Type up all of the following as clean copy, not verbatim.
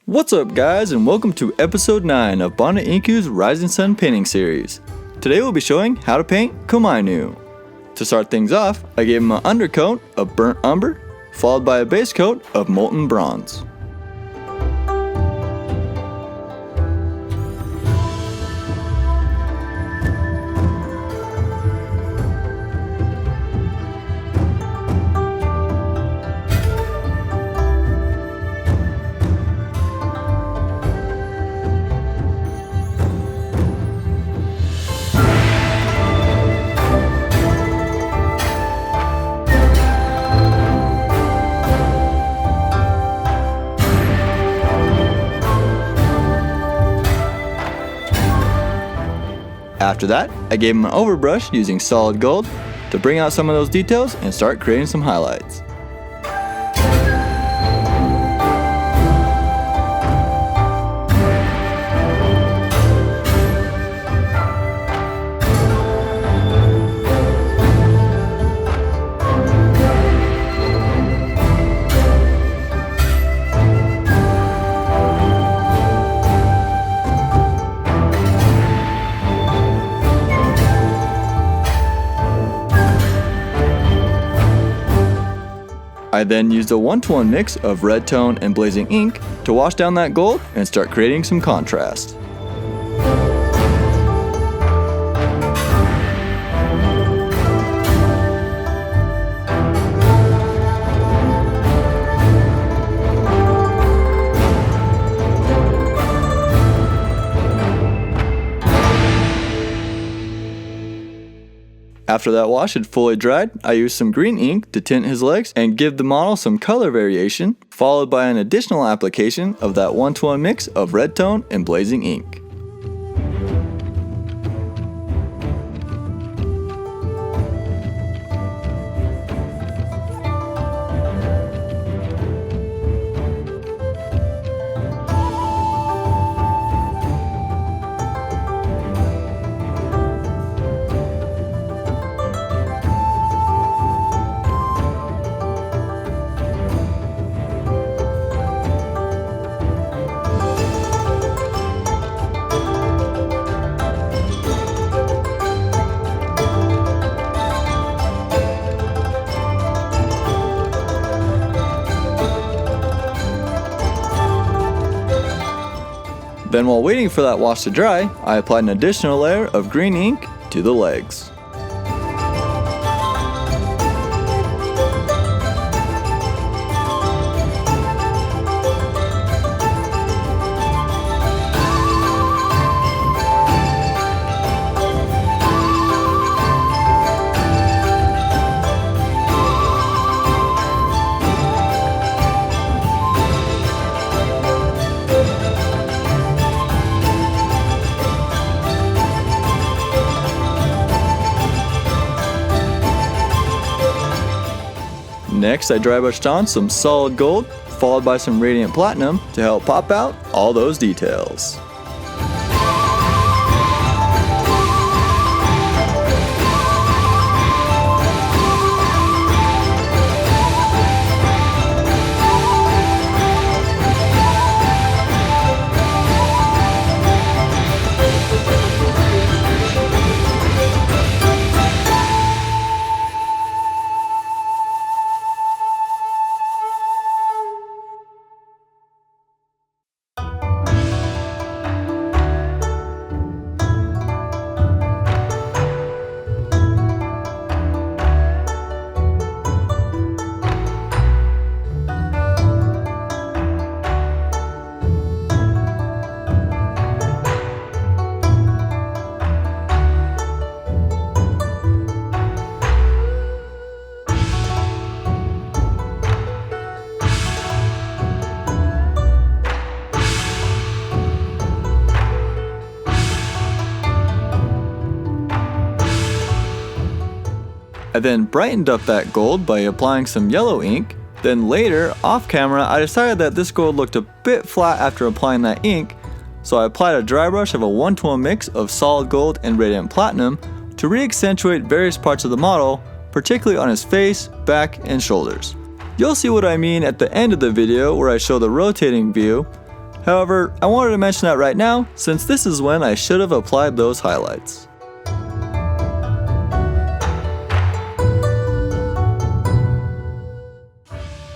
What's up guys, and welcome to episode 9 of Banda Inku's Rising Sun painting series. Today we'll be showing how to paint Komainu. To start things off, I gave him an undercoat of burnt umber, followed by a base coat of molten bronze. After that, I gave him an overbrush using solid gold to bring out some of those details and start creating some highlights. I then used a 1-to-1 mix of red tone and blazing ink to wash down that gold and start creating some contrast. After that wash had fully dried, I used some green ink to tint his legs and give the model some color variation, followed by an additional application of that 1-to-1 mix of red tone and blazing ink. Then while waiting for that wash to dry, I applied an additional layer of green ink to the legs. Next, I dry brushed on some solid gold, followed by some radiant platinum to help pop out all those details. I then brightened up that gold by applying some yellow ink. Then later, off camera, I decided that this gold looked a bit flat after applying that ink, so I applied a dry brush of a 1-to-1 mix of solid gold and radiant platinum to re-accentuate various parts of the model, particularly on his face, back, and shoulders. You'll see what I mean at the end of the video where I show the rotating view. However, I wanted to mention that right now since this is when I should have applied those highlights.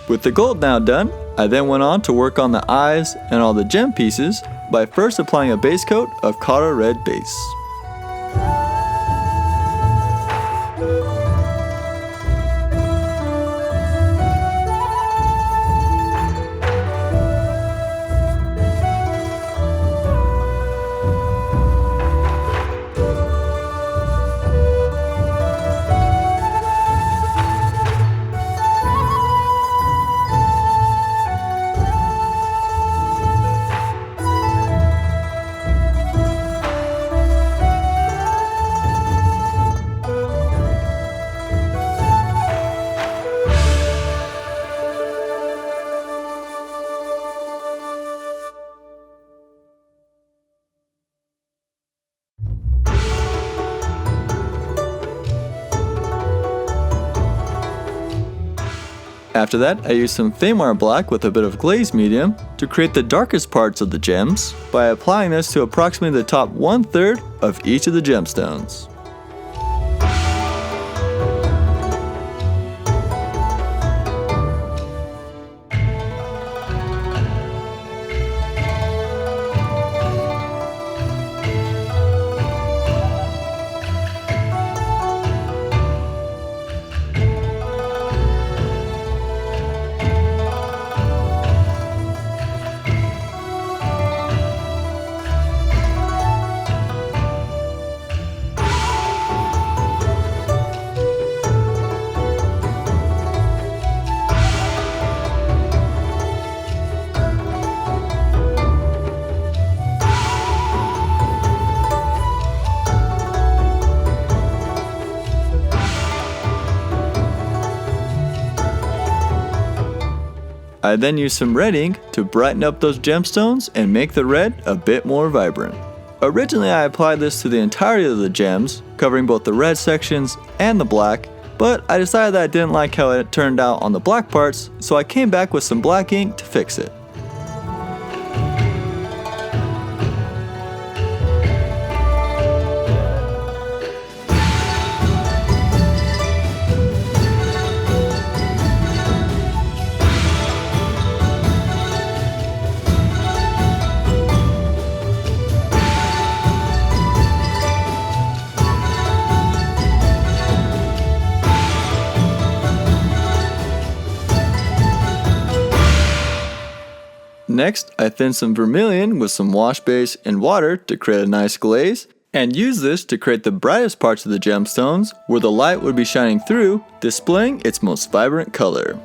With the gold now done, I then went on to work on the eyes and all the gem pieces by first applying a base coat of Khador Red Base. After that, I used some Thamar Black with a bit of Glaze Medium to create the darkest parts of the gems by applying this to approximately the top 1/3 of each of the gemstones. I then used some red ink to brighten up those gemstones and make the red a bit more vibrant. Originally I applied this to the entirety of the gems, covering both the red sections and the black, but I decided that I didn't like how it turned out on the black parts, so I came back with some black ink to fix it. Next, I thinned some Vermillion with some wash base and water to create a nice glaze, and used this to create the brightest parts of the gemstones where the light would be shining through, displaying its most vibrant color.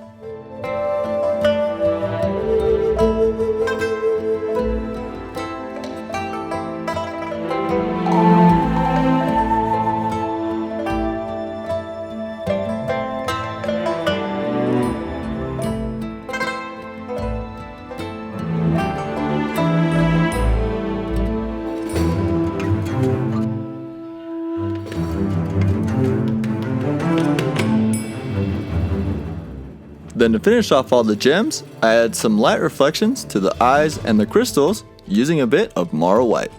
Then to finish off all the gems, I added some light reflections to the eyes and the crystals using a bit of Morrow White.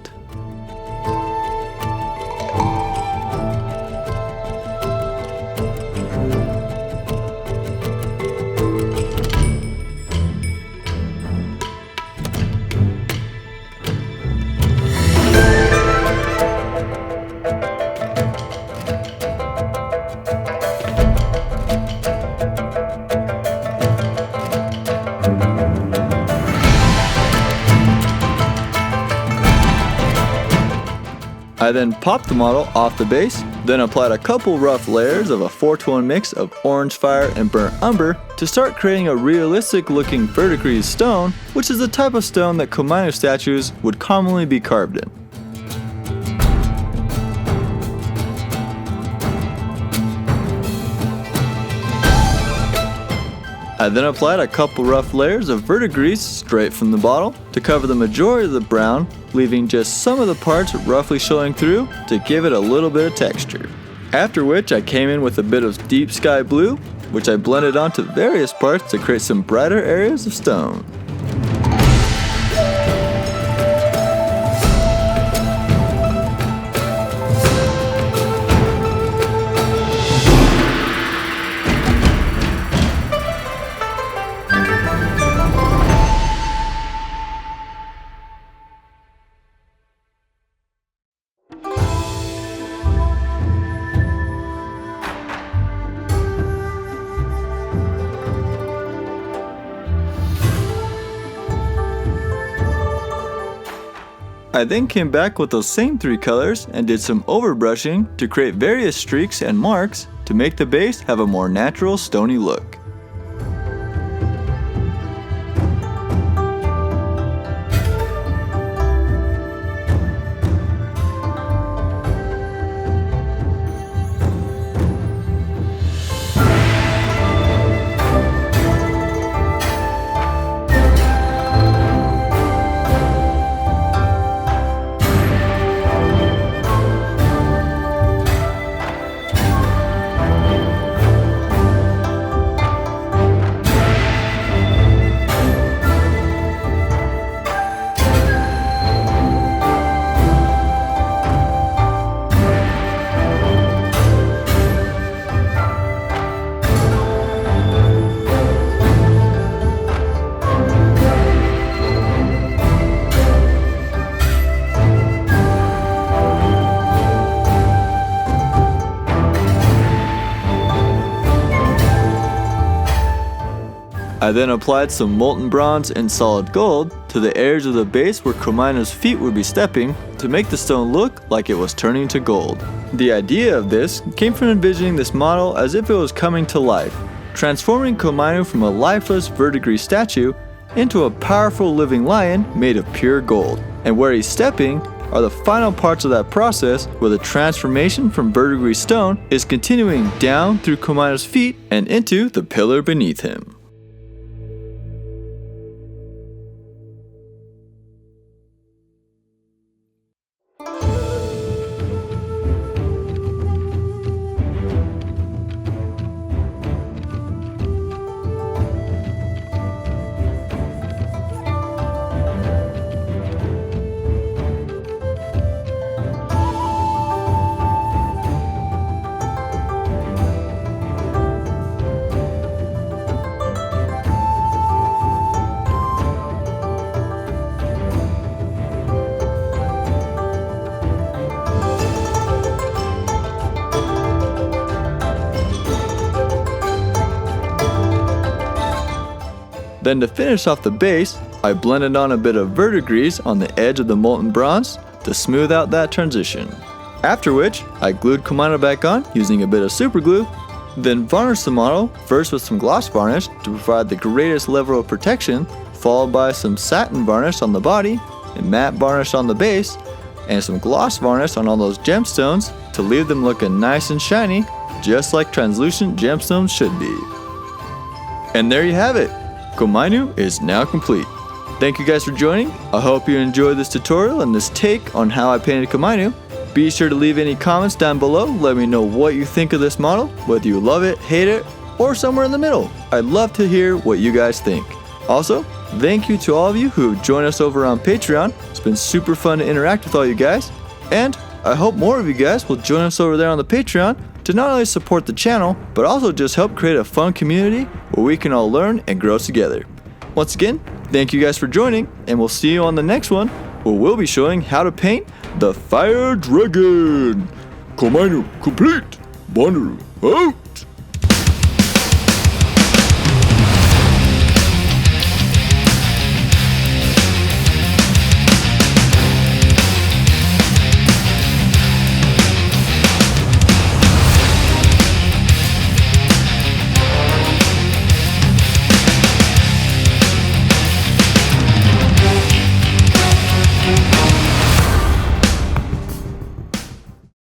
I then popped the model off the base, then applied a couple rough layers of a 4-to-1 mix of orange fire and burnt umber to start creating a realistic looking Verdigris stone, which is the type of stone that Komainu statues would commonly be carved in. I then applied a couple rough layers of Verdigris straight from the bottle to cover the majority of the brown, leaving just some of the parts roughly showing through to give it a little bit of texture. After which I came in with a bit of deep sky blue, which I blended onto various parts to create some brighter areas of stone. I then came back with those same 3 colors and did some overbrushing to create various streaks and marks to make the base have a more natural stony look. I then applied some molten bronze and solid gold to the areas of the base where Komainu's feet would be stepping to make the stone look like it was turning to gold. The idea of this came from envisioning this model as if it was coming to life, transforming Komainu from a lifeless Verdigris statue into a powerful living lion made of pure gold. And where he's stepping are the final parts of that process where the transformation from Verdigris stone is continuing down through Komainu's feet and into the pillar beneath him. Then to finish off the base, I blended on a bit of verdigris on the edge of the molten bronze to smooth out that transition. After which, I glued Komainu back on using a bit of super glue, then varnished the model first with some gloss varnish to provide the greatest level of protection, followed by some satin varnish on the body, and matte varnish on the base, and some gloss varnish on all those gemstones to leave them looking nice and shiny, just like translucent gemstones should be. And there you have it! Komainu is now complete. Thank you guys for joining. I hope you enjoyed this tutorial and this take on how I painted Komainu. Be sure to leave any comments down below. Let me know what you think of this model, whether you love it, hate it, or somewhere in the middle. I'd love to hear what you guys think. Also, thank you to all of you who have joined us over on Patreon. It's been super fun to interact with all you guys. And I hope more of you guys will join us over there on the Patreon to not only support the channel, but also just help create a fun community where we can all learn and grow together. Once again, thank you guys for joining, and we'll see you on the next one, where we'll be showing how to paint the Fire Dragon. Komainu complete. Banda out.